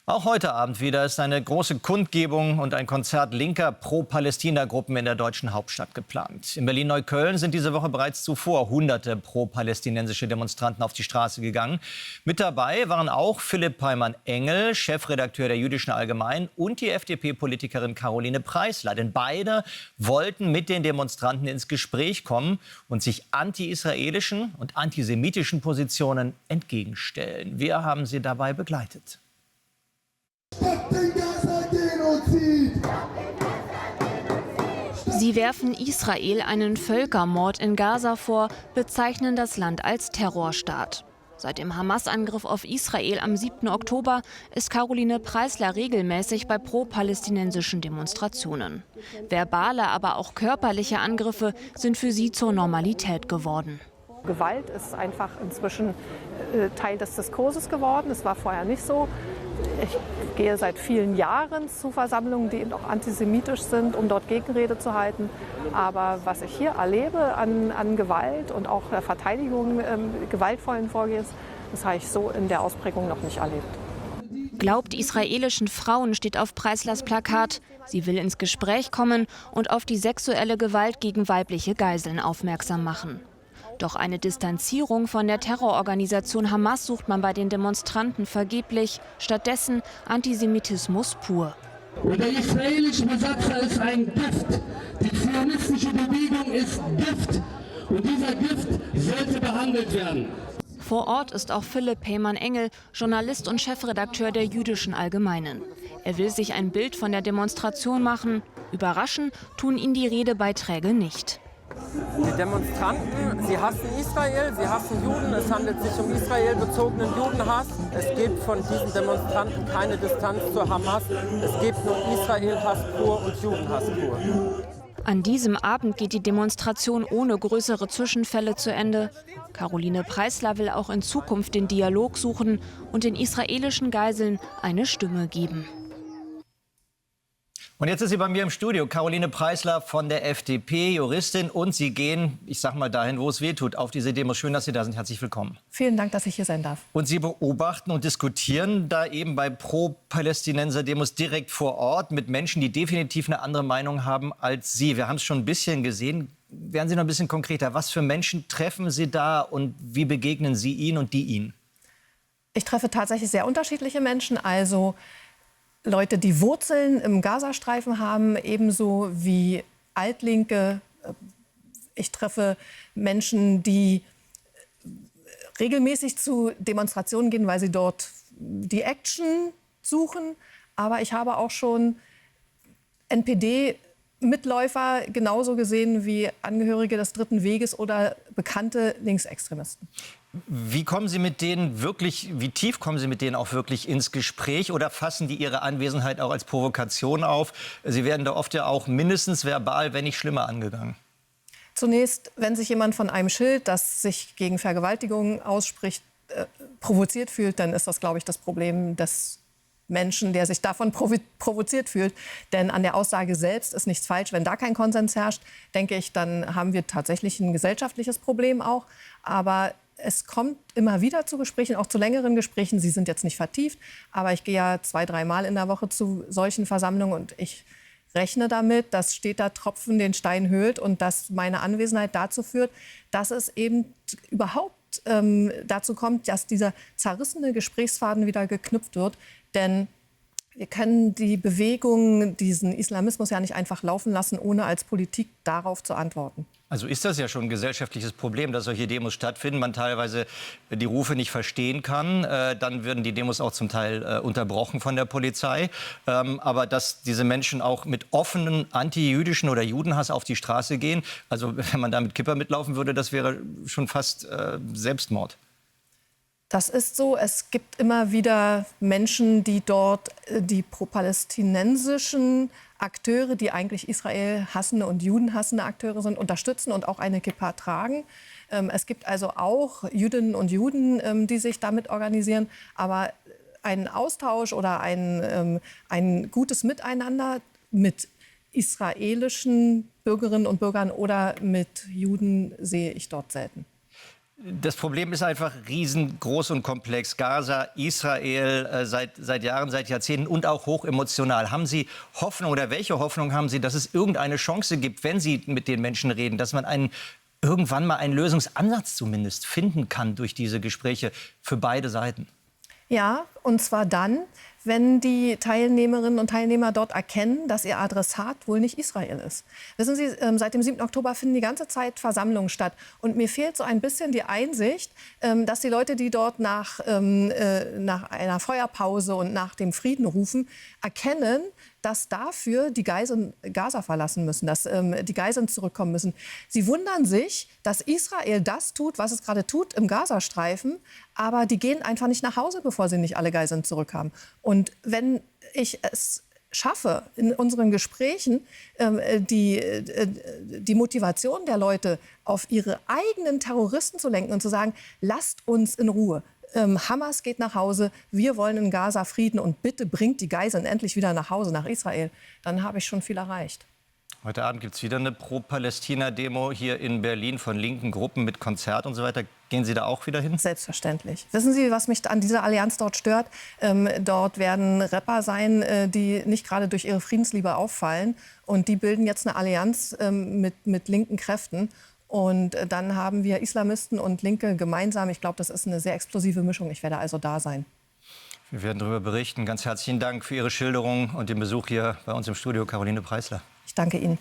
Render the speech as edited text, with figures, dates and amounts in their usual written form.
Auch heute Abend wieder ist eine große Kundgebung und ein Konzert linker Pro-Palästina-Gruppen in der deutschen Hauptstadt geplant. In Berlin-Neukölln sind diese Woche bereits zuvor hunderte pro-palästinensische Demonstranten auf die Straße gegangen. Mit dabei waren auch Philipp Peimann-Engel, Chefredakteur der Jüdischen Allgemeinen, und die FDP-Politikerin Caroline Preisler. Denn beide wollten mit den Demonstranten ins Gespräch kommen und sich anti-israelischen und antisemitischen Positionen entgegenstellen. Wir haben sie dabei begleitet. Sie werfen Israel einen Völkermord in Gaza vor, bezeichnen das Land als Terrorstaat. Seit dem Hamas-Angriff auf Israel am 7. Oktober ist Caroline Preisler regelmäßig bei pro-palästinensischen Demonstrationen. Verbale, aber auch körperliche Angriffe sind für sie zur Normalität geworden. Gewalt ist einfach inzwischen Teil des Diskurses geworden. Es war vorher nicht so. Ich gehe seit vielen Jahren zu Versammlungen, die eben auch antisemitisch sind, um dort Gegenrede zu halten. Aber was ich hier erlebe an Gewalt und auch der Verteidigung gewaltvollen Vorgehens, das habe ich so in der Ausprägung noch nicht erlebt. Glaubt israelischen Frauen steht auf Preislers Plakat. Sie will ins Gespräch kommen und auf die sexuelle Gewalt gegen weibliche Geiseln aufmerksam machen. Doch eine Distanzierung von der Terrororganisation Hamas sucht man bei den Demonstranten vergeblich. Stattdessen Antisemitismus pur. Und der israelische Besatzer ist ein Gift. Die zionistische Bewegung ist Gift. Und dieser Gift sollte behandelt werden. Vor Ort ist auch Philipp Peimann-Engel, Journalist und Chefredakteur der Jüdischen Allgemeinen. Er will sich ein Bild von der Demonstration machen. Überraschen tun ihn die Redebeiträge nicht. Die Demonstranten, sie hassen Israel, sie hassen Juden. Es handelt sich um israelbezogenen Judenhass. Es gibt von diesen Demonstranten keine Distanz zur Hamas. Es gibt nur Israel-Hass pur und Judenhass pur. An diesem Abend geht die Demonstration ohne größere Zwischenfälle zu Ende. Caroline Preisler will auch in Zukunft den Dialog suchen und den israelischen Geiseln eine Stimme geben. Und jetzt ist sie bei mir im Studio, Caroline Preisler von der FDP, Juristin. Und Sie gehen, ich sag mal dahin, wo es weh tut, auf diese Demos. Schön, dass Sie da sind. Herzlich willkommen. Vielen Dank, dass ich hier sein darf. Und Sie beobachten und diskutieren da eben bei Pro-Palästinenser-Demos direkt vor Ort mit Menschen, die definitiv eine andere Meinung haben als Sie. Wir haben es schon ein bisschen gesehen. Werden Sie noch ein bisschen konkreter? Was für Menschen treffen Sie da und wie begegnen Sie ihnen und die Ihnen? Ich treffe tatsächlich sehr unterschiedliche Menschen. Also Leute, die Wurzeln im Gazastreifen haben, ebenso wie Altlinke. Ich treffe Menschen, die regelmäßig zu Demonstrationen gehen, weil sie dort die Action suchen. Aber ich habe auch schon NPD-Mitläufer genauso gesehen wie Angehörige des Dritten Weges oder bekannte Linksextremisten. Wie kommen Sie mit denen wirklich, wie tief kommen Sie mit denen auch wirklich ins Gespräch oder fassen die Ihre Anwesenheit auch als Provokation auf? Sie werden da oft ja auch mindestens verbal, wenn nicht schlimmer, angegangen. Zunächst, wenn sich jemand von einem Schild, das sich gegen Vergewaltigung ausspricht, provoziert fühlt, dann ist das, glaube ich, das Problem des Menschen, der sich davon provoziert fühlt. Denn an der Aussage selbst ist nichts falsch. Wenn da kein Konsens herrscht, denke ich, dann haben wir tatsächlich ein gesellschaftliches Problem auch. Aber es kommt immer wieder zu Gesprächen, auch zu längeren Gesprächen. Sie sind jetzt nicht vertieft, aber ich gehe ja 2-3 Mal in der Woche zu solchen Versammlungen und ich rechne damit, dass steter Tropfen den Stein höhlt und dass meine Anwesenheit dazu führt, dass es eben überhaupt dazu kommt, dass dieser zerrissene Gesprächsfaden wieder geknüpft wird. Denn wir können die Bewegung, diesen Islamismus ja nicht einfach laufen lassen, ohne als Politik darauf zu antworten. Also ist das ja schon ein gesellschaftliches Problem, dass solche Demos stattfinden, man teilweise die Rufe nicht verstehen kann. Dann würden die Demos auch zum Teil unterbrochen von der Polizei. Aber dass diese Menschen auch mit offenen antijüdischen oder Judenhass auf die Straße gehen, also wenn man da mit Kipper mitlaufen würde, das wäre schon fast Selbstmord. Das ist so. Es gibt immer wieder Menschen, die dort die pro-palästinensischen Akteure, die eigentlich Israel hassende und Juden hassende Akteure sind, unterstützen und auch eine Kippa tragen. Es gibt also auch Jüdinnen und Juden, die sich damit organisieren. Aber ein Austausch oder ein gutes Miteinander mit israelischen Bürgerinnen und Bürgern oder mit Juden sehe ich dort selten. Das Problem ist einfach riesengroß und komplex. Gaza, Israel seit Jahren, seit Jahrzehnten und auch hochemotional. Haben Sie Hoffnung oder welche Hoffnung haben Sie, dass es irgendeine Chance gibt, wenn Sie mit den Menschen reden, dass man irgendwann mal einen Lösungsansatz zumindest finden kann durch diese Gespräche für beide Seiten? Ja, und zwar dann, wenn die Teilnehmerinnen und Teilnehmer dort erkennen, dass ihr Adressat wohl nicht Israel ist. Wissen Sie, seit dem 7. Oktober finden die ganze Zeit Versammlungen statt. Und mir fehlt so ein bisschen die Einsicht, dass die Leute, die dort nach einer Feuerpause und nach dem Frieden rufen, erkennen, dass dafür die Geiseln Gaza verlassen müssen, dass die Geiseln zurückkommen müssen. Sie wundern sich, dass Israel das tut, was es gerade tut im Gazastreifen, aber die gehen einfach nicht nach Hause, bevor sie nicht alle Geiseln zurückhaben. Und wenn ich es schaffe, in unseren Gesprächen die Motivation der Leute auf ihre eigenen Terroristen zu lenken und zu sagen, lasst uns in Ruhe. Hamas geht nach Hause, wir wollen in Gaza Frieden und bitte bringt die Geiseln endlich wieder nach Hause, nach Israel. Dann habe ich schon viel erreicht. Heute Abend gibt es wieder eine Pro-Palästina-Demo hier in Berlin von linken Gruppen mit Konzert und so weiter. Gehen Sie da auch wieder hin? Selbstverständlich. Wissen Sie, was mich an dieser Allianz dort stört? Dort werden Rapper sein, die nicht gerade durch ihre Friedensliebe auffallen. Und die bilden jetzt eine Allianz mit linken Kräften. Und dann haben wir Islamisten und Linke gemeinsam. Ich glaube, das ist eine sehr explosive Mischung. Ich werde also da sein. Wir werden darüber berichten. Ganz herzlichen Dank für Ihre Schilderung und den Besuch hier bei uns im Studio, Caroline Preisler. Ich danke Ihnen.